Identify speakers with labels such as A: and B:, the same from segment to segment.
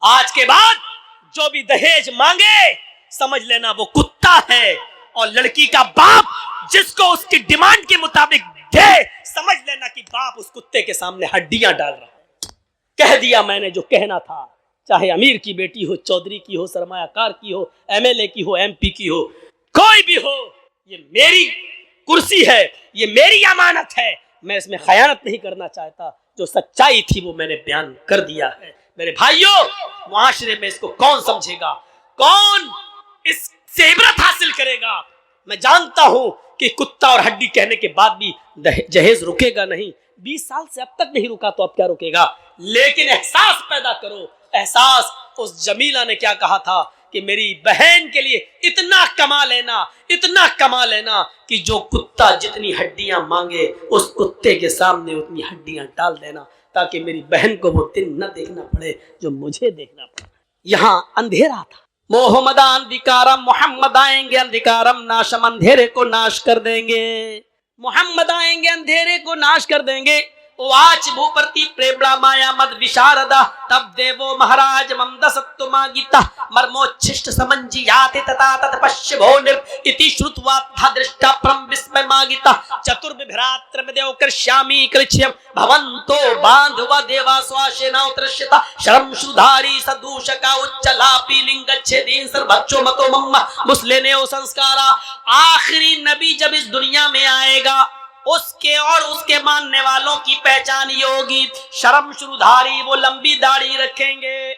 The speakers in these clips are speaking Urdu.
A: آج کے بعد جو بھی دہیج مانگے سمجھ لینا وہ کتا ہے، اور لڑکی کا باپ جس کو اس کی ڈیمانڈ کے مطابق دے سمجھ لینا کہ باپ اس کتے کے سامنے ہڈیاں ڈال رہا ہے۔ کہہ دیا میں نے جو کہنا تھا، چاہے امیر کی بیٹی ہو، چودھری کی ہو، سرمایہ کار کی ہو، ایم ایل اے کی ہو، ایم پی کی ہو، کوئی بھی ہو، یہ میری کرسی ہے، یہ میری امانت ہے، میں اس میں خیانت نہیں کرنا چاہتا۔ جو سچائی تھی وہ میں نے بیان کر دیا ہے۔ میرے بھائیوں، معاشرے میں اس کو کون سمجھے گا، کون اس سے عبرت حاصل کرے گا؟ میں جانتا ہوں کہ کتا اور ہڈی کہنے کے بعد بھی جہیز رکے گا نہیں، 20 سال سے اب تک نہیں رکا تو اب کیا رکے گا؟ لیکن احساس پیدا کرو، احساس۔ اس جمیلہ نے کیا کہا تھا کہ میری بہن کے لیے اتنا کما لینا، اتنا کما لینا کہ جو کتا جتنی ہڈیاں مانگے اس کتے کے سامنے اتنی ہڈیاں ڈال دینا، تاکہ میری بہن کو وہ دن نہ دیکھنا پڑے جو مجھے دیکھنا پڑے۔ یہاں اندھیرا تھا، محمد اندھکارم، محمد آئیں گے اندھکارم ناشم، اندھیرے کو ناش کر دیں گے، محمد آئیں گے اندھیرے کو ناش کر دیں گے۔ واچ بھوپرتی پریبڑا مایا مد وشاردا، تب دیو مہاراج ممد ستما گیتا مرموچھشٹ سمنجیاتی تتا تت پشی بھونر اتی شروتوا تھا درشٹا پرم بسمے ماگیتا چتربھراتر دیو کرشامی کرچیم بھونتو باندھوا دیوا سواشینا اترشتا شرم شودھاری سدوشکا اچلاپی لنگچھیدین سر بچو متو مم مسلینیو سنسکارا۔ آخری نبی جب اس دنیا میں آئے گا اس کے اور اس کے ماننے والوں کی پہچان یہ ہوگی، شرم شروع دھاری، وہ لمبی داڑھی رکھیں گے،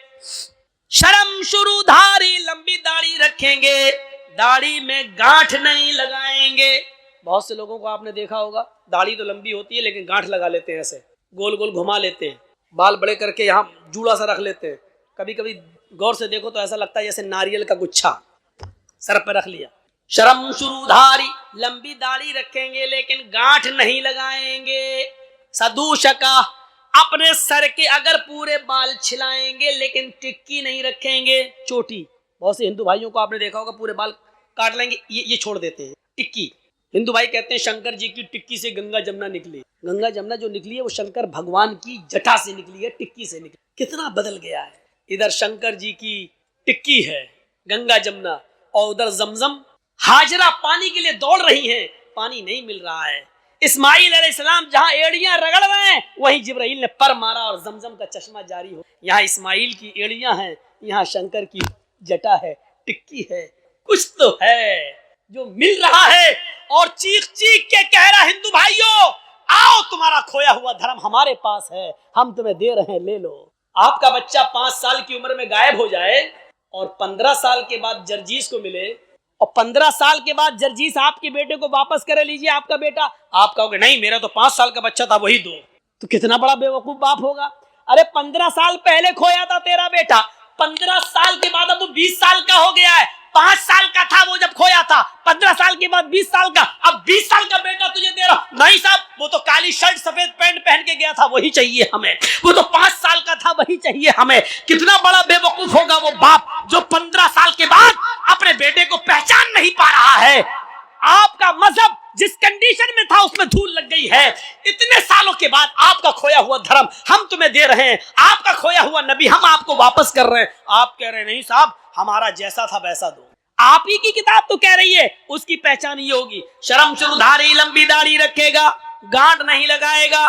A: شرم شروع دھاری لمبی داڑھی رکھیں گے، داڑھی میں گانٹھ نہیں لگائیں گے۔ بہت سے لوگوں کو آپ نے دیکھا ہوگا داڑھی تو لمبی ہوتی ہے لیکن گانٹھ لگا لیتے ہیں، ایسے گول گول گھما لیتے ہیں، بال بڑے کر کے یہاں جوڑا سا رکھ لیتے ہیں، کبھی کبھی غور سے دیکھو تو ایسا لگتا ہے جیسے ناریل کا گچھا سر پہ رکھ لیا۔ شرم شروع دھاری، لمبی داڑھی رکھیں گے لیکن گانٹھ نہیں لگائیں گے۔ سدوشکا، اپنے سر کے اگر پورے بال چھلائیں گے لیکن ٹکی نہیں رکھیں گے، چوٹی۔ بہت سے ہندو بھائیوں کو آپ نے دیکھا ہوگا پورے بال کاٹ لیں گے، یہ چھوڑ دیتے ہیں ٹکی۔ ہندو بھائی کہتے ہیں شنکر جی کی ٹکی سے گنگا جمنا نکلی، گنگا جمنا جو نکلی ہے وہ شنکر بھگوان کی جٹا سے نکلی ہے، ٹکی سے نکلی۔ کتنا بدل گیا ہے، ادھر شنکر جی کی ٹکی ہے گنگا جمنا، اور ادھر زمزم ہاجرہ پانی کے لیے دوڑ رہی ہیں، پانی نہیں مل رہا ہے۔ اسماعیل علیہ السلام جہاں ایڑیاں رگڑ رہے ہیں وہیں جبرائیل نے پر مارا اور زمزم کا چشمہ جاری ہو۔ یہاں اسماعیل کی ایڑیاں ہیں، یہاں شنکر کی جٹا ہے، ٹکی ہے، کچھ تو ہے جو مل رہا ہے۔ اور چیخ چیخ کے کہہ رہا ہندو بھائیوں آؤ تمہارا کھویا ہوا دھرم ہمارے پاس ہے، ہم تمہیں دے رہے ہیں، لے لو۔ آپ کا بچہ 5 سال کی عمر میں غائب ہو جائے اور 15 سال کے بعد جرجیس کو ملے، اور 15 سال کے بعد جرجیس آپ کے بیٹے کو واپس کرے، لیجیے آپ کا بیٹا، آپ کہو گے نہیں میرا تو 5 سال کا بچہ تھا وہی دو، تو کتنا بڑا بے وقوف باپ ہوگا۔ ارے 15 سال پہلے کھویا تھا تیرا بیٹا، 15 سال کے بعد اب وہ 20 سال کا ہو گیا ہے، 5 سال کا تھا وہ جب کھویا تھا، 15 سال کے بعد 20 سال کا، اب 20 سال کا بیٹا تجھے دے رہا۔ نہیں صاحب وہ تو کالی شرٹ سفید پینٹ پہن کے گیا تھا وہی چاہیے ہمیں، وہ تو 5 سال کا تھا وہی چاہیے ہمیں۔ کتنا بڑا بے وقوف ہوگا وہ باپ جو 15 سال کے بعد اپنے بیٹے کو پہچان نہیں پا رہا ہے۔ آپ کا مذہب جس کنڈیشن میں تھا اس میں دھول لگ گئی ہے، اتنے سالوں کے بعد آپ کا کھویا ہوا دھرم ہم تمہیں دے رہے ہیں، آپ کا کھویا ہوا نبی ہم آپ کو واپس کر رہے ہیں۔ آپ کہہ رہے ہیں نہیں صاحب ہمارا جیسا تھا ویسا دو۔ آپ ہی کی کتاب تو کہہ رہی ہے اس کی پہچان یہ ہوگی، شرم شروع دھاری، لمبی داڑھی رکھے گا، گانٹ نہیں لگائے گا،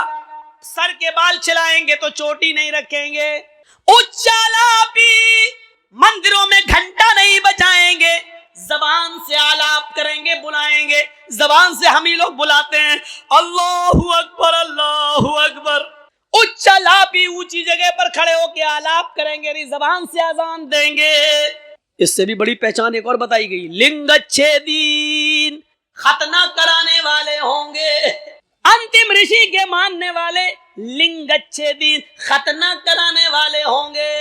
A: سر کے بال چلائیں گے تو چوٹی نہیں رکھیں گے، اچالاپی، مندروں میں گھنٹا نہیں بجائیں گے، زبان سے آلاپ کریں گے، بلائیں گے، زبان سے ہم ہی لوگ بلاتے ہیں اللہ اکبر اللہ اکبر، اچالاپی، اونچی جگہ پر کھڑے ہو کے آلاپ کریں گے، زبان سے اذان دیں گے۔ اس سے بھی بڑی پہچان ایک اور بتائی گئی، لنگچھیدین، ختنہ کرانے والے ہوں گے، انتم رشی کے ماننے والے لنگچھیدین، ختنہ کرانے والے ہوں گے۔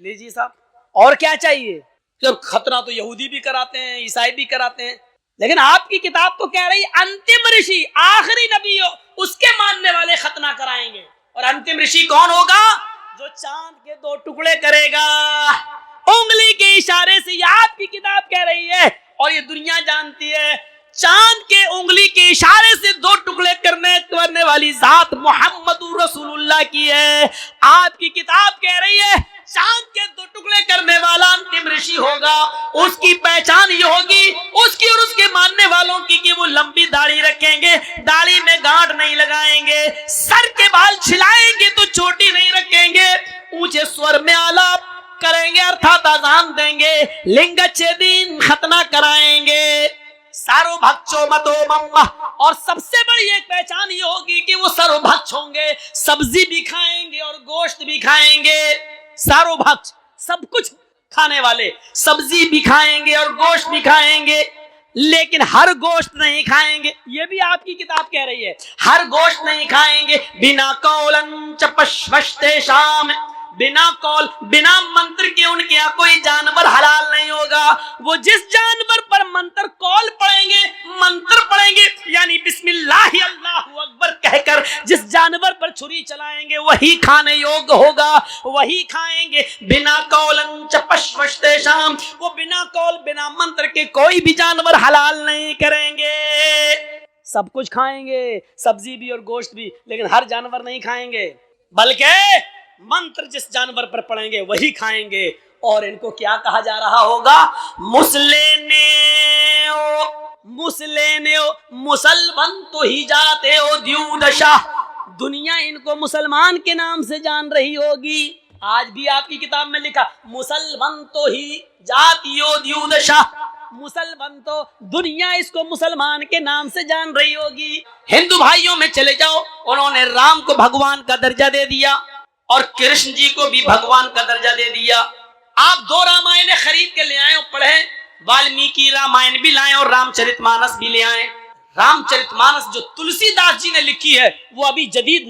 A: لیجیے صاحب اور کیا چاہیے، جب ختنہ تو یہودی بھی کراتے ہیں، عیسائی بھی کراتے ہیں، لیکن آپ کی کتاب تو کہہ رہی انتم رشی، آخری نبی ہو اس کے ماننے والے ختنہ کرائیں گے۔ اور انتم رشی کون ہوگا؟ جو چاند کے 2 ٹکڑے کرے گا انگلی کے اشارے سے، یہ آپ کی کتاب کہہ رہی ہے اور یہ دنیا جانتی ہے، چاند کے انگلی کے اشارے سے 2 ٹکڑے کرنے والی ذات محمد رسول اللہ کی ہے۔ آپ کی کتاب کہہ رہی ہے چاند کے 2 خوشی ہوگا، اس کی پہچان یہ ہوگی اس کی اور اس کے ماننے والوں کی کہ وہ لمبی داڑھی رکھیں گے، داڑھی میں گانٹ نہیں لگائیں گے، سر کے بال چھلائیں گے تو چوٹی نہیں رکھیں گے، اونچے سور میں آلاب کریں گے، ارتھات آزان دیں گے، لنگچے دین ختنہ کرائیں گے، سارو بھکچو متو مما، اور سب سے بڑی ایک پہچان یہ ہوگی کہ وہ سارو بھکچ ہوں گے، سبزی بھی کھائیں گے اور گوشت بھی کھائیں گے، سارو بھکچ سب کچھ کھانے والے، سبزی بھی کھائیں گے اور گوشت بھی کھائیں گے، لیکن ہر گوشت نہیں کھائیں گے، یہ بھی آپ کی کتاب کہہ رہی ہے، ہر گوشت نہیں کھائیں گے، بنا قولن چپشوشتے شام، بنا قول بنا منتر کے ان کے یہاں کوئی جانور حلال نہیں ہوگا، وہ جس جانور پر منتر قول پڑھیں گے، منتر پڑھیں گے یعنی بسم اللہ اللہ اکبر کہہ کر جس جانور پر چھری چلائیں گے وہی کھانے یوگ ہوگا، وہی کھائیں گے، بنا قولن چپشوشتے شام، وہ بنا قول بنا منتر کے کوئی بھی جانور حلال نہیں کریں گے، سب کچھ کھائیں گے، سبزی بھی اور گوشت بھی، لیکن ہر جانور نہیں کھائیں گے، بلکہ منتر جس جانور پر پڑھیں گے وہی کھائیں گے، اور ان کو کیا کہا جا رہا ہوگا؟ مسلینیو، مسلمان تو ہی جاتے ہو دیودشا، دنیا ان کو مسلمان کے نام سے جان رہی ہوگی، آج بھی آپ کی کتاب میں لکھا مسلمان تو ہی جاتی ہو دیودشا، مسلمان تو دنیا اس کو مسلمان کے نام سے جان رہی ہوگی۔ ہندو بھائیوں میں چلے جاؤ، انہوں نے رام کو بھگوان کا درجہ دے دیا اور کرشن جی کو بھی بھگوان کا درجہ دے دیا۔ آپ 2 رامائن خرید کے لے آئے اور پڑھیں، والمیکی رامائن بھی لائیں اور رام چرت مانس بھی لے آئیں۔ رام چرت مانس جو تلسی داس جی نے لکھی ہے وہ ابھی جدید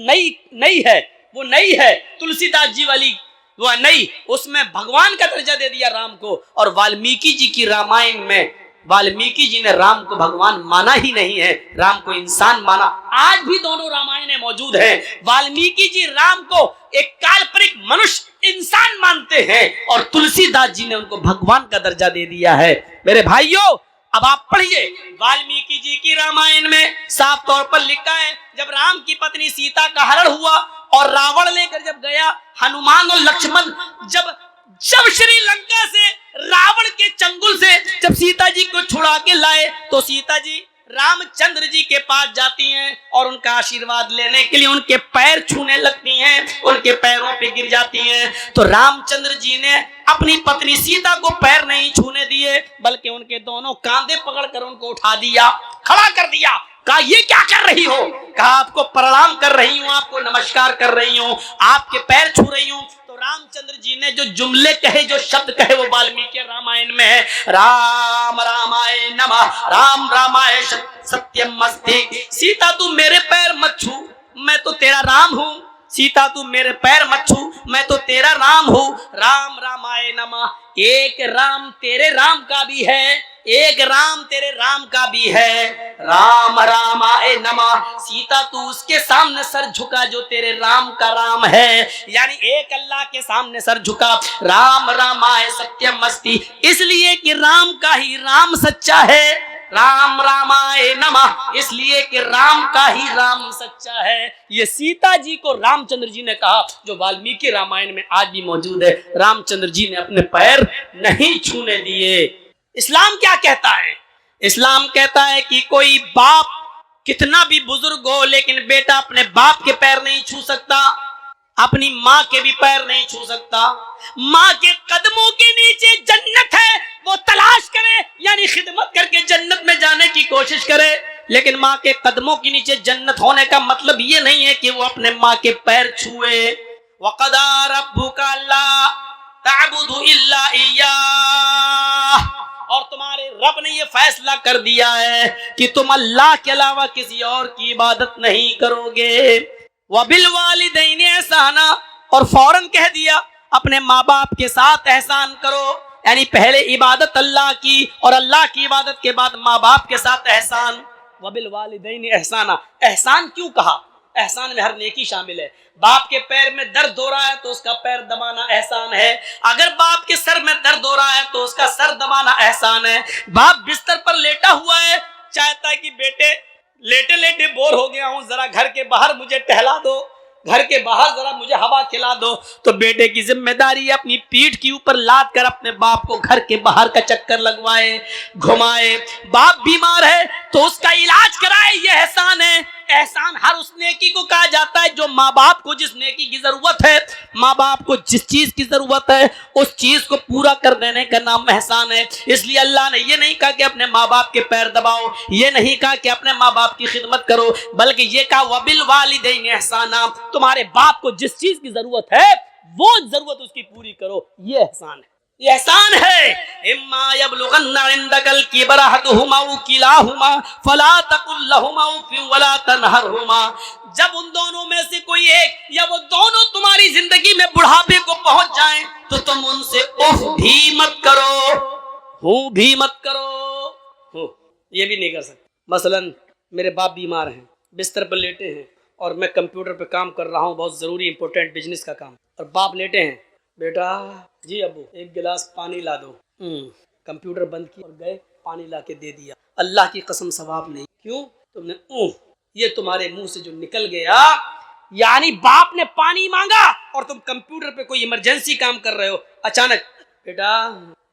A: نئی ہے، وہ نئی ہے، تلسی داس جی والی وہ نئی، اس میں بھگوان کا درجہ دے دیا رام کو، اور والمیکی جی کی رامائن میں والمیکی جی نے رام کو بھگوان مانا ہی نہیں ہے، رام کو انسان مانا۔ آج بھی دونوں رامائنیں موجود ہیں، والمیکی جی رام کو ایک کالپنک منش انسان مانتے ہیں اور تلسی داس جی نے ان کو بھگوان کا درجہ دے دیا ہے۔ میرے بھائیوں اب آپ پڑھیے، والمیکی جی کی رامائن میں صاف طور پر لکھا ہے جب رام کی پتنی سیتا کا ہرن ہوا اور راوڑ لے کر جب گیا، ہنومان اور لکشمن جب شری لنکا سے راوڑ کے چنگل سے جب سیتا جی کو چھڑا کے لائے تو سیتا جی رام چندر جی کے پاس جاتی ہیں اور ان کا آشیرواد لینے کے لیے ان کے پیر چھونے لگتی ہیں، ان کے پیروں پہ گر جاتی ہیں، تو رام چندر جی نے اپنی پتنی سیتا کو پیر نہیں چھونے دیے بلکہ ان کے دونوں کاندھے پکڑ کر ان کو اٹھا دیا، کھڑا کر دیا، کہا یہ کیا کر رہی ہو؟ کہا آپ کو پرنام کر رہی ہوں، آپ کو نمسکار کر رہی ہوں، آپ کے پیر چھو رہی ہوں۔ تو رام چندر جی نے جو جملے کہے، جو شبد کہے وہ والمیکی رامائن میں ہے، رام رامائے نمہ، رام رامائے ستیم مستی، سیتا تو میرے پیر مت چھو، میں تو تیرا رام ہوں، سیتا تو میرے پیر مت چھو، میں تو تیرا رام ہوں، رام رامائے نمہ، ایک رام تیرے رام کا بھی ہے، ایک رام تیرے رام کا بھی ہے، رام رامائے نمہ، سیتا تو اس کے سامنے سر جھکا جو تیرے رام کا رام ہے، یعنی ایک اللہ کے سامنے سر جھکا، رام رامائے ستیم مستی، اس لیے کہ رام کا ہی رام سچا ہے، رام رامائے نمہ، اس لیے کہ رام کا ہی رام سچا ہے۔ یہ سیتا جی کو رام چندر جی نے کہا، جو والمیکی رامائن میں آج بھی موجود ہے، رام چندر جی نے اپنے پیر نہیں چھونے دیے۔ اسلام کیا کہتا ہے؟ اسلام کہتا ہے کہ کوئی باپ کتنا بھی بزرگ ہو لیکن بیٹا اپنے باپ کے پیر نہیں چھو سکتا، اپنی ماں کے بھی پیر نہیں چھو سکتا، ماں کے قدموں کے نیچے جنت ہے، وہ تلاش کرے یعنی خدمت کر کے جنت میں جانے کی کوشش کرے، لیکن ماں کے قدموں کے نیچے جنت ہونے کا مطلب یہ نہیں ہے کہ وہ اپنے ماں کے پیر چھوئے۔ وَقَضَىٰ رَبُّكَ أَلَّا تَعْبُدُوا إِلَّا إِيَّاهُ، اور تمہارے رب نے یہ فیصلہ کر دیا ہے کہ تم اللہ کے علاوہ کسی اور کی عبادت نہیں کرو گے۔ وَبِالْوَالِدَيْنِ إِحْسَانًا، اور فوراً کہہ دیا اپنے ماں باپ کے ساتھ احسان کرو، یعنی پہلے عبادت اللہ کی اور اللہ کی عبادت کے بعد ماں باپ کے ساتھ احسان۔ وَبِالْوَالِدَيْنِ إِحْسَانًا، احسان کیوں کہا؟ احسان میں ہر نیکی شامل ہے۔ باپ کے پیر میں درد ہو رہا ہے تو اس کا پیر دبانا احسان ہے، اگر باپ کے سر میں درد ہو رہا ہے تو اس کا سر دبانا احسان ہے۔ باپ بستر پر لیٹا ہوا ہے، چاہتا ہے کہ بیٹے لیٹے لیٹے بور ہو گیا ہوں، ذرا گھر کے باہر مجھے ٹہلا دو، گھر کے باہر ذرا مجھے ہوا کھلا دو، تو بیٹے کی ذمہ داری ہے اپنی پیٹھ کے اوپر لاد کر اپنے باپ کو گھر کے باہر کا چکر لگوائے، گھمائے۔ باپ بیمار ہے تو اس کا علاج کرائے، یہ احسان ہے۔ احسان ہر اس نیکی کو کہا جاتا ہے جو ماں باپ کو جس نیکی کی ضرورت ہے، ماں باپ کو جس چیز کی ضرورت ہے اس چیز کو پورا کر دینے کا نام احسان ہے۔ اس لیے اللہ نے یہ نہیں کہا کہ اپنے ماں باپ کے پیر دباؤ، یہ نہیں کہا کہ اپنے ماں باپ کی خدمت کرو، بلکہ یہ کہا وَبِالْوَالِدَيْنِ احسانا، تمہارے باپ کو جس چیز کی ضرورت ہے وہ ضرورت اس کی پوری کرو، یہ احسان ہے، یہ احسان ہے۔ اما یبلغن عندک الکبر احدہما او کلاہما فلا تقل لہما اف ولا تنہرہما، جب ان دونوں میں سے کوئی ایک یا وہ دونوں تمہاری زندگی میں بڑھاپے کو پہنچ جائیں تو تم ان سے اف بھی مت کرو، ہوں بھی مت کرو، یہ بھی نہیں کر سکتے۔ مثلا میرے باپ بیمار ہیں، بستر پر لیٹے ہیں اور میں کمپیوٹر پہ کام کر رہا ہوں، بہت ضروری امپورٹنٹ بزنس کا کام، اور باپ لیٹے ہیں، بیٹا جی ابو ایک گلاس پانی لا دو، کمپیوٹر بند کیا اور گئے پانی لا کے دے دیا، اللہ کی قسم ثواب نہیں، کیوں؟ تم نے یہ تمہارے منہ سے جو نکل گیا، یعنی باپ نے پانی مانگا اور تم کمپیوٹر پہ کوئی ایمرجنسی کام کر رہے ہو، اچانک بیٹا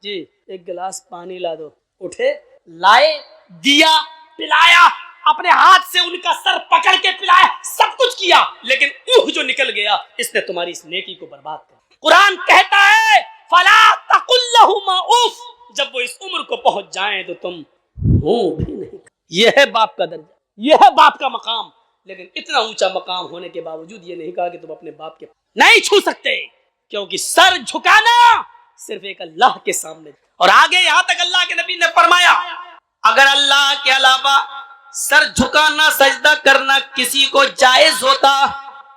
A: جی ایک گلاس پانی لا دو، اٹھے لائے دیا پلایا، اپنے ہاتھ سے ان کا سر پکڑ کے پلایا، سب کچھ کیا، لیکن جو نکل گیا اس نے تمہاری اس نیکی کو برباد کر۔ قرآن کہتا ہے فلا تقل لہما اف، جب وہ اس عمر کو پہنچ جائیں تو تم بھی نہیں۔ یہ ہے باپ کا درجہ، یہ ہے باپ کا مقام، لیکن اتنا اونچا مقام ہونے کے باوجود یہ نہیں کہا کہ تم اپنے باپ کے نہیں چھو سکتے، کیونکہ سر جھکانا صرف ایک اللہ کے سامنے۔ اور آگے یہاں تک اللہ کے نبی نے فرمایا اگر اللہ کے علاوہ سر جھکانا سجدہ کرنا کسی کو جائز ہوتا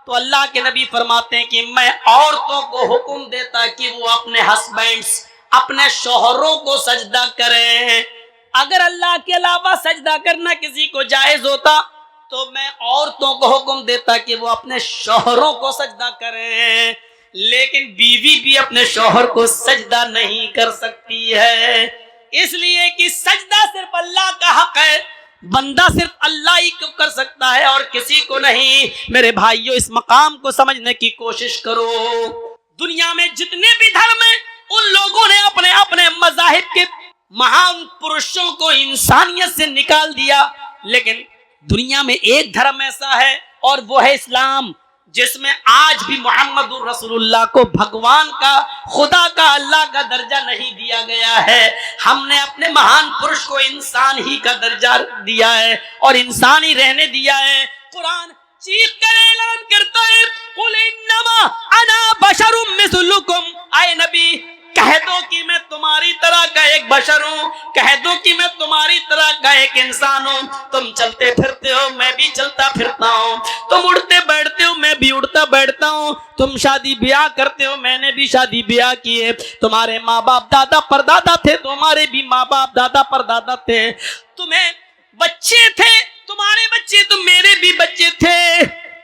A: تو اللہ کے نبی فرماتے ہیں کہ میں عورتوں کو حکم دیتا کہ وہ اپنے ہسبینڈز اپنے شوہروں کو سجدہ کریں۔ اگر اللہ کے علاوہ سجدہ کرنا کسی کو جائز ہوتا تو میں عورتوں کو حکم دیتا کہ وہ اپنے شوہروں کو سجدہ کریں، لیکن بیوی بھی اپنے شوہر کو سجدہ نہیں کر سکتی ہے، اس لیے کہ سجدہ صرف اللہ کا حق ہے، بندہ صرف اللہ ہی کو کر سکتا ہے اور کسی کو نہیں۔ میرے بھائیوں اس مقام کو سمجھنے کی کوشش کرو۔ دنیا میں جتنے بھی دھرم ہیں ان لوگوں نے اپنے اپنے مذاہب کے مہان پرشوں کو انسانیت سے نکال دیا، لیکن دنیا میں ایک دھرم ایسا ہے اور وہ ہے اسلام، جس میں آج بھی محمد الرسول اللہ کو بھگوان کا، خدا کا، اللہ کا درجہ نہیں دیا گیا ہے۔ ہم نے اپنے مہان پرش کو انسان ہی کا درجہ دیا ہے اور انسان ہی رہنے دیا ہے۔ قرآن چیخ کر اعلان کرتا ہے قل انما انا بشر مثلکم، اے نبی کہہ دو کہ میں تمہاری طرح کا ایک بشر ہوں، کہہ دو کہ میں تمہاری طرح کا ایک انسان ہوں، تم چلتے پھرتے ہو میں بھی چلتا پھرتا ہوں، تم اڑتے بیٹھتے ہو میں بھی اڑتا بیٹھتا ہوں، تم شادی بیاہ کرتے ہو میں نے بھی شادی بیاہ کی ہے، تمہارے ماں باپ دادا پردادا تھے تمہارے بھی ماں باپ دادا پردادا تھے، تمہیں بچے تھے تمہارے بچے تو میرے بھی بچے تھے،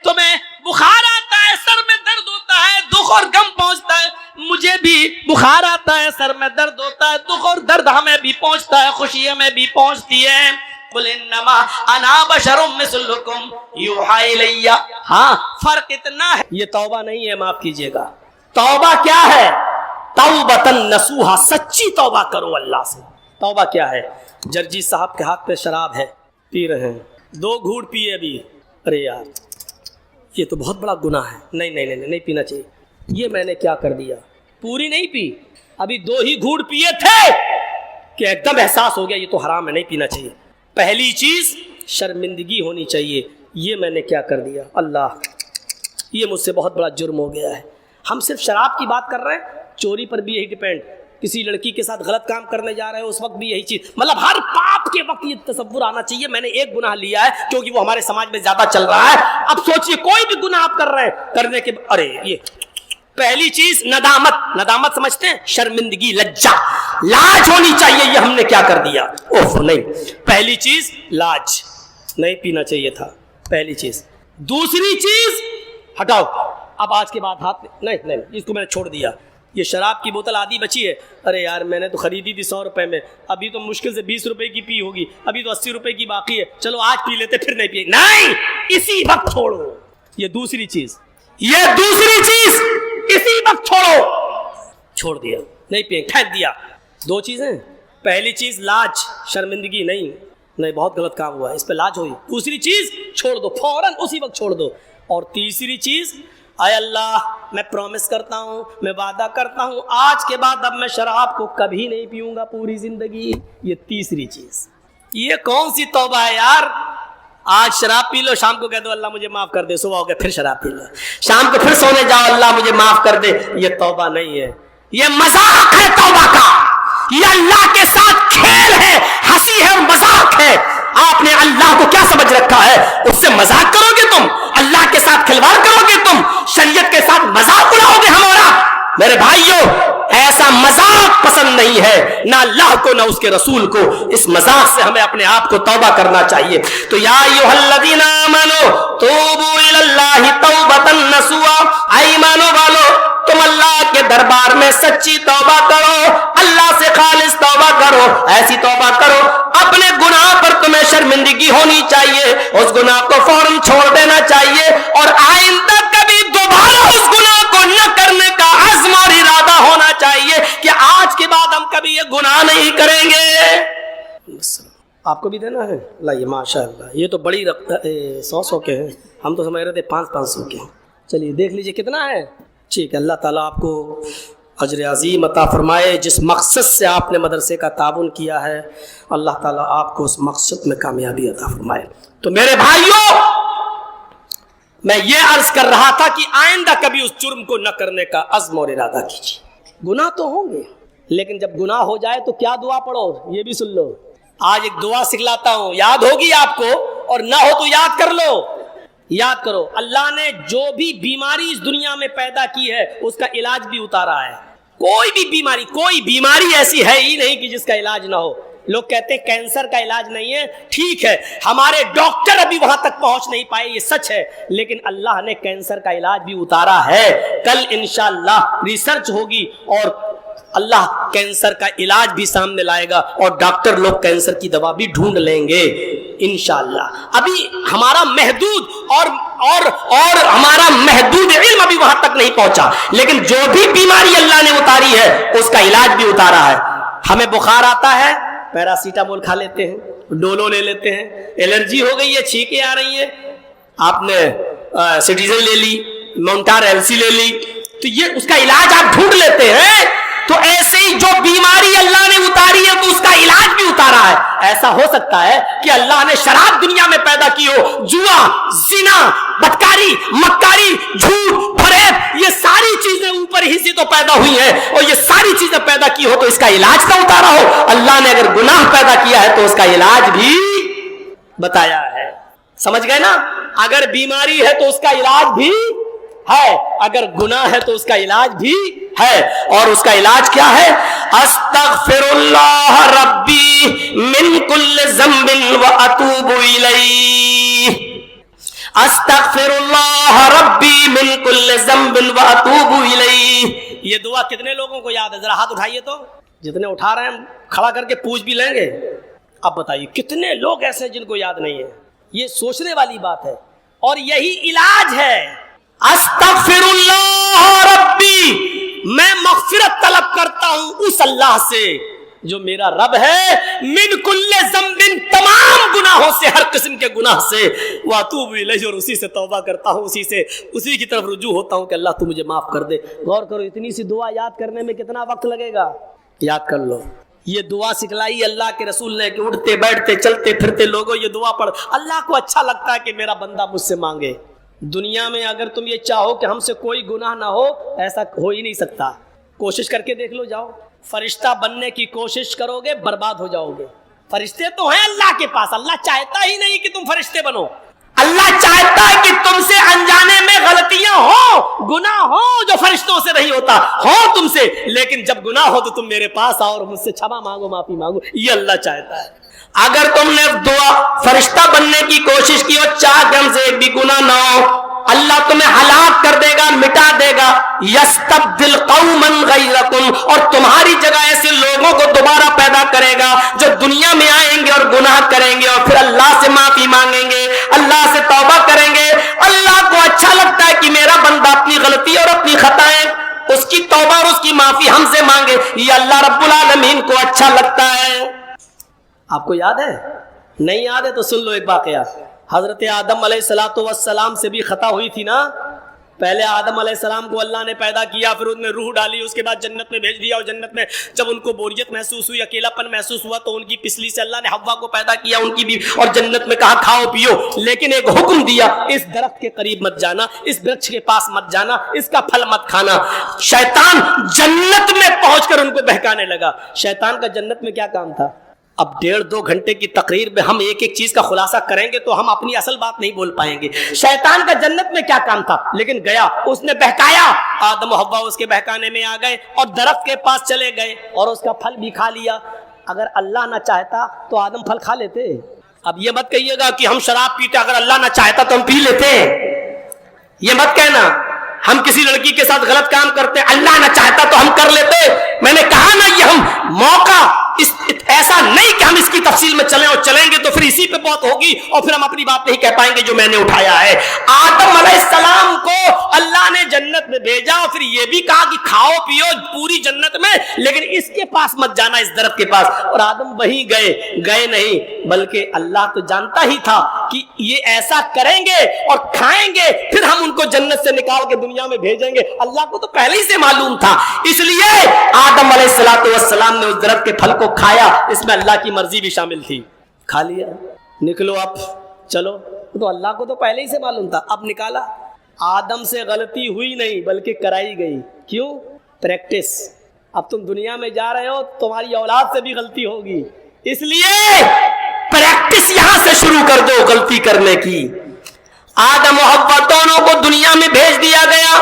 A: تمہیں بخار آتا ہے سر میں درد ہوتا ہے دکھ اور غم پہنچتا ہے، مجھے بھی بخار آتا ہے سر میں درد ہوتا ہے دکھ اور درد ہمیں بھی پہنچتا ہے، خوشی ہمیں بھی پہنچتی ہے۔ قل انما انا بشر مثلکم یوحی الی، ہاں فرق اتنا ہے، یہ توبہ نہیں ہے، معاف کیجئے گا، توبہ کیا ہے؟ توبۃ نصوحا، سچی توبہ کرو اللہ سے۔ توبہ کیا ہے؟ جرجی صاحب کے ہاتھ پہ شراب ہے، پی رہے ہیں، 2 گھونٹ پیے ابھی، ارے یار یہ تو بہت بڑا گناہ ہے، نہیں پینا چاہیے، یہ میں نے کیا کر دیا، پوری نہیں پی، ابھی 2 ہی گھونٹ پیے تھے کہ ایک دم احساس ہو گیا یہ تو حرام ہے، نہیں پینا چاہیے۔ پہلی چیز شرمندگی ہونی چاہیے، یہ میں نے کیا کر دیا، اللہ یہ مجھ سے بہت بڑا جرم ہو گیا ہے۔ ہم صرف شراب کی بات کر رہے ہیں، چوری پر بھی یہی ڈیپینڈ، کسی لڑکی کے ساتھ غلط کام کرنے جا رہے ہیں اس وقت بھی یہی چیز، مطلب ہر پاپ کے وقت یہ تصور آنا چاہیے میں نے ایک گناہ لیا ہے کیونکہ وہ ہمارے سماج میں زیادہ چل رہا ہے۔ اب سوچئے کوئی بھی گناہ آپ کر رہے ہیں، کرنے کے ارے یہ پہلی چیز ندامت سمجھتے ہیں، شرمندگی، لجا، لاج ہونی چاہیے، یہ ہم نے کیا کر دیا، اوف نہیں، پہلی چیز لاج، نہیں پینا چاہیے تھا، پہلی چیز۔ دوسری چیز ہٹاؤ، اب آج کے بعد ہاتھ نہیں اس کو میں نے چھوڑ دیا، یہ شراب کی بوتل آدھی بچی ہے، ارے یار میں نے تو خریدی تھی 100 روپے میں، ابھی تو مشکل سے 20 روپے کی پی ہوگی، ابھی تو 80 روپے کی باقی ہے، چلو آج پی لیتے پھر نہیں پیے، نہیں اسی وقت چھوڑو، یہ دوسری چیز۔ یہ دوسری چیز اسی وقت چھوڑو. چھوڑ دیا, نہیں پئیں, پھینک دیا. دو چیزیں, پہلی چیز لاج, شرمندگی نہیں بہت غلط کام ہوا ہے, اس پہ لاج ہوئی. دوسری چیز چھوڑ دو, فوراً اسی وقت چھوڑ دو. اور تیسری چیز, اے اللہ میں پرومس کرتا ہوں, میں وعدہ کرتا ہوں, آج کے بعد اب میں شراب کو کبھی نہیں پیوں گا پوری زندگی. یہ تیسری چیز. یہ کون سی توبہ ہے یار؟ آج شراب پی لو, شام کو کہہ دو اللہ مجھے معاف کر دے, صبح ہو گیا پھر شراب پی لو, شام کو پھر سونے جاؤ اللہ مجھے معاف کر دے. یہ توبہ نہیں ہے, یہ مذاق ہے توبہ کا. یہ اللہ کے ساتھ کھیل ہے, ہنسی ہے اور مذاق ہے. آپ نے اللہ کو کیا سمجھ رکھا ہے؟ اس سے مذاق کرو گے تم, اللہ کے ساتھ کھلواڑ کرو گے تم, شریعت کے ساتھ مذاق اڑاؤ گے ہمارا. میرے بھائیوں, ایسا مذاق پسند نہیں ہے, نہ اللہ کو نہ اس کے رسول کو. اس مذاق سے ہمیں اپنے آپ کو توبہ کرنا چاہیے. تو یا ایھا الذین آمنوا توبوا الی اللہ توبۃ نصوحا, ایمانو والو تم اللہ کے دربار میں سچی توبہ کرو, اللہ سے خالص توبہ کرو. ایسی توبہ کرو, اپنے گناہ پر تمہیں شرمندگی ہونی چاہیے, اس گناہ کو فوراً چھوڑ دینا چاہیے, اور آئندہ کبھی دوبارہ اس گناہ کو نہ کرنے کا عزم اور ارادہ ہونا چاہیے کہ آج کے بعد ہم کبھی یہ گناہ نہیں کریں گے. آپ کو بھی دینا ہے لائیے, ماشاء اللہ, یہ تو بڑی 100 کے ہیں, ہم تو سمجھ رہے تھے 500 کے. چلیے دیکھ لیجئے کتنا ہے. ٹھیک ہے, اللہ تعالیٰ آپ کو اجر عظیم عطا فرمائے. جس مقصد سے آپ نے مدرسے کا تعاون کیا ہے, اللہ تعالیٰ آپ کو اس مقصد میں کامیابی عطا فرمائے. تو میرے بھائیوں, میں یہ عرض کر رہا تھا کہ آئندہ کبھی اس جرم کو نہ کرنے کا عزم اور ارادہ کیجیے. گناہ تو ہوں گے, لیکن جب گناہ ہو جائے تو کیا دعا پڑھو یہ بھی سن لو. آج ایک دعا سکھلاتا ہوں, یاد ہوگی آپ کو, اور نہ ہو تو یاد کر لو. یاد کرو, اللہ نے جو بھی بیماری اس دنیا میں پیدا کی ہے اس کا علاج بھی اتارا ہے. کوئی بھی بیماری, کوئی بیماری ایسی ہے ہی نہیں کہ جس کا علاج نہ ہو. لوگ کہتے ہیں کینسر کا علاج نہیں ہے, ٹھیک ہے, ہمارے ڈاکٹر ابھی وہاں تک پہنچ نہیں پائے, یہ سچ ہے, لیکن اللہ نے کینسر کا علاج بھی اتارا ہے. کل انشاءاللہ ریسرچ ہوگی اور اللہ کینسر کا علاج بھی سامنے لائے گا, اور ڈاکٹر لوگ کینسر کی دوا بھی ڈھونڈ لیں گے انشاءاللہ. ابھی ہمارا محدود اور ہمارا محدود علم ابھی وہاں تک نہیں پہنچا, لیکن جو بھی بیماری اللہ نے اتاری ہے اس کا علاج بھی اتارا ہے. ہمیں بخار آتا ہے, پیراسیٹامول کھا لیتے ہیں, ڈولو لے لیتے ہیں, الرجی ہو گئی ہے, چھینکیں آ رہی ہیں, آپ نے سٹیزن لے لی, مونٹار ایلسی لے لی, تو یہ اس کا علاج آپ ڈھونڈ لیتے ہیں. تو ایسے ہی جو بیماری اللہ نے اتاری ہے تو اس کا علاج بھی اتارا ہے. ایسا ہو سکتا ہے کہ اللہ نے شراب دنیا میں پیدا کی ہو, جوا, زنا, بدکاری, مکاری, جھوٹ, فریب, یہ ساری چیزیں اوپر ہی سے تو پیدا ہوئی ہیں, اور یہ ساری چیزیں پیدا کی ہو تو اس کا علاج نہ اتارا ہو. اللہ نے اگر گناہ پیدا کیا ہے تو اس کا علاج بھی بتایا ہے. سمجھ گئے نا؟ اگر بیماری ہے تو اس کا علاج بھی ہے, اگر گناہ ہے تو اس کا علاج بھی ہے. اور اس کا علاج کیا ہے؟ استغفر اللہ ربی من کل ذنب واتوب الیہ. استغفر اللہ ربی من کل ذنب واتوب الیہ. یہ دعا کتنے لوگوں کو یاد ہے؟ ذرا ہاتھ اٹھائیے تو. جتنے اٹھا رہے ہیں کھڑا کر کے پوچھ بھی لیں گے. اب بتائیے کتنے لوگ ایسے ہیں جن کو یاد نہیں ہے؟ یہ سوچنے والی بات ہے, اور یہی علاج ہے. استغفر اللہ ربی, میں مغفرت طلب کرتا ہوں اس اللہ سے جو میرا رب ہے, من کل ذنب, تمام گناہوں سے, ہر قسم کے گناہ سے, واتوب الیہ, اور اسی سے توبہ کرتا ہوں, اسی کی طرف رجوع ہوتا ہوں کہ اللہ تو مجھے معاف کر دے. غور کرو, اتنی سی دعا یاد کرنے میں کتنا وقت لگے گا؟ یاد کر لو. یہ دعا سکھلائی اللہ کے رسول نے کہ اٹھتے بیٹھتے چلتے پھرتے لوگوں یہ دعا پڑھ. اللہ کو اچھا لگتا ہے کہ میرا بندہ مجھ سے مانگے. دنیا میں اگر تم یہ چاہو کہ ہم سے کوئی گناہ نہ ہو, ایسا ہو ہی نہیں سکتا. کوشش کر کے دیکھ لو, جاؤ فرشتہ بننے کی کوشش کرو گے برباد ہو جاؤ گے. فرشتے تو ہیں اللہ کے پاس, اللہ چاہتا ہی نہیں کہ تم فرشتے بنو. اللہ چاہتا ہے کہ تم سے انجانے میں غلطیاں ہوں, گناہ ہو جو فرشتوں سے نہیں ہوتا, ہو تم سے, لیکن جب گناہ ہو تو تم میرے پاس آؤ اور مجھ سے چھما مانگو, معافی مانگو. یہ اللہ چاہتا ہے. اگر تم نے دعا فرشتہ بننے کی کوشش کی اور چاہ کہ ہم سے ایک بھی گناہ نہ ہو, اللہ تمہیں ہلاک کر دے گا, مٹا دے گا. یستبدل قوما غیرکم, اور تمہاری جگہ ایسے لوگوں کو دوبارہ پیدا کرے گا جو دنیا میں آئیں گے اور گناہ کریں گے, اور پھر اللہ سے معافی مانگیں گے, اللہ سے توبہ کریں گے. اللہ کو اچھا لگتا ہے کہ میرا بندہ غلطی اور اپنی خطائیں، اس کی توبہ اور اس کی معافی ہم سے مانگے، یہ اللہ رب العالمین کو اچھا لگتا ہے۔ آپ کو یاد ہے؟ نہیں یاد ہے تو سن لو ایک واقعہ۔ حضرت آدم علیہ السلام سے بھی خطا ہوئی تھی نا۔ پہلے آدم علیہ السلام کو اللہ نے پیدا کیا، پھر ان میں روح ڈالی، اس کے بعد جنت میں بھیج دیا، اور جنت میں جب ان کو بوریت محسوس ہوئی، اکیلا پن محسوس ہوا، تو ان کی پسلی سے اللہ نے حوا کو پیدا کیا، ان کی بھی، اور جنت میں کہا کھاؤ پیو، لیکن ایک حکم دیا، اس درخت کے قریب مت جانا، اس وૃکش کے پاس مت جانا، اس کا پھل مت کھانا۔ شیطان جنت میں پہنچ کر ان کو بہکانے لگا۔ شیطان کا جنت میں کیا کام تھا؟ اب 1.5-2 گھنٹے کی تقریر میں ہم ایک ایک چیز کا خلاصہ کریں گے تو ہم اپنی اصل بات نہیں بول پائیں گے۔ شیطان کا جنت میں کیا کام تھا؟ لیکن گیا، اس نے بہکایا، آدم و حوا اس کے بہکانے میں آ گئے اور درخت کے پاس چلے گئے اور اس کا پھل بھی کھا لیا۔ اگر اللہ نہ چاہتا تو آدم پھل کھا لیتے؟ اب یہ مت کہیے گا کہ ہم شراب پیتے، اگر اللہ نہ چاہتا تو ہم پی لیتے، یہ مت کہنا۔ ہم کسی لڑکی کے ساتھ غلط کام کرتے، اللہ نہ چاہتا تو ہم کر لیتے۔ میں نے کہا نا، یہ ہم موقع ایسا نہیں کہ ہم اس کی تفصیل میں چلیں، اور چلیں گے تو پھر اسی پہ بات ہوگی اور پھر ہم اپنی بات نہیں کہہ پائیں گے جو میں نے اٹھایا ہے۔ آدم علیہ السلام کو اللہ نے جنت میں بھیجا اور پھر یہ بھی کہا کہ کھاؤ پیو پوری جنت میں، لیکن اس کے پاس مت جانا، اس درخت کے پاس۔ اور آدم وہیں گئے نہیں، بلکہ اللہ تو جانتا ہی تھا کہ یہ ایسا کریں گے اور کھائیں گے، پھر ہم ان کو جنت سے نکال کے دنیا میں بھیجیں گے۔ اللہ کو تو پہلے ہی سے معلوم تھا، اس لیے آدم علیہ السلام نے اس درخت کے پھل کو کھایا، اس میں اللہ کی مرضی بھی شامل تھی۔ کھا لیا، نکلو اب چلو، تو اللہ کو تو پہلے ہی سے معلوم تھا، اب نکالا۔ آدم سے غلطی ہوئی نہیں بلکہ کرائی گئی۔ کیوں؟ پریکٹس۔ اب تم دنیا میں جا رہے ہو، تمہاری اولاد سے بھی غلطی ہوگی، اس لیے پریکٹس یہاں سے شروع کر دو غلطی کرنے کی۔ آدم و حوا دونوں کو دنیا میں بھیج دیا گیا،